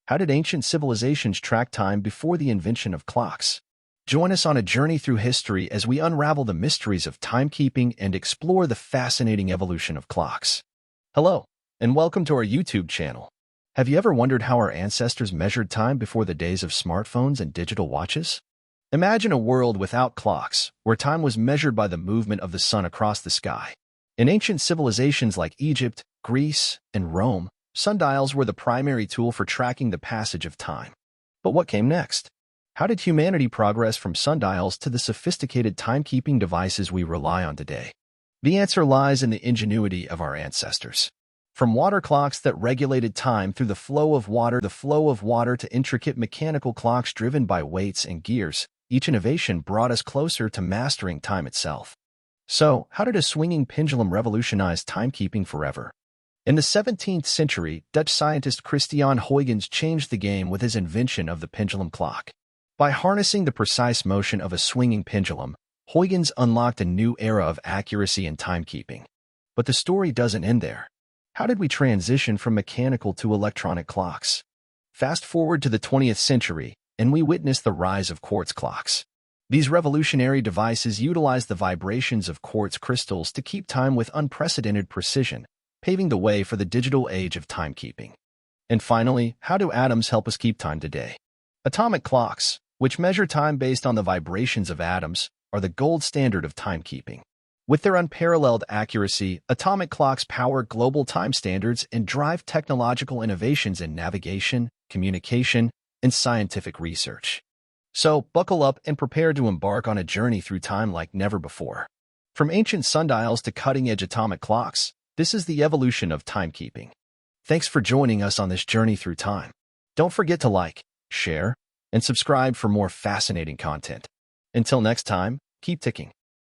How did ancient civilizations track time before the invention of clocks? Join us on a journey through history as we unravel the mysteries of timekeeping and explore the fascinating evolution of clocks. Hello, and welcome to our YouTube channel. Have you ever wondered how our ancestors measured time before the days of smartphones and digital watches? Imagine a world without clocks, where time was measured by the movement of the sun across the sky. In ancient civilizations like Egypt, Greece, and Rome, sundials were the primary tool for tracking the passage of time. But what came next? How did humanity progress from sundials to the sophisticated timekeeping devices we rely on today? The answer lies in the ingenuity of our ancestors. From water clocks that regulated time through the flow of water to intricate mechanical clocks driven by weights and gears, each innovation brought us closer to mastering time itself. So, how did a swinging pendulum revolutionize timekeeping forever? In the 17th century, Dutch scientist Christian Huygens changed the game with his invention of the pendulum clock. By harnessing the precise motion of a swinging pendulum, Huygens unlocked a new era of accuracy and timekeeping. But the story doesn't end there. How did we transition from mechanical to electronic clocks? Fast forward to the 20th century, and we witness the rise of quartz clocks. These revolutionary devices utilize the vibrations of quartz crystals to keep time with unprecedented precision, paving the way for the digital age of timekeeping. And finally, how do atoms help us keep time today? Atomic clocks, which measure time based on the vibrations of atoms, are the gold standard of timekeeping. With their unparalleled accuracy, atomic clocks power global time standards and drive technological innovations in navigation, communication, and scientific research. So, buckle up and prepare to embark on a journey through time like never before. From ancient sundials to cutting-edge atomic clocks, this is the evolution of timekeeping. Thanks for joining us on this journey through time. Don't forget to like, share, and subscribe for more fascinating content. Until next time, keep ticking.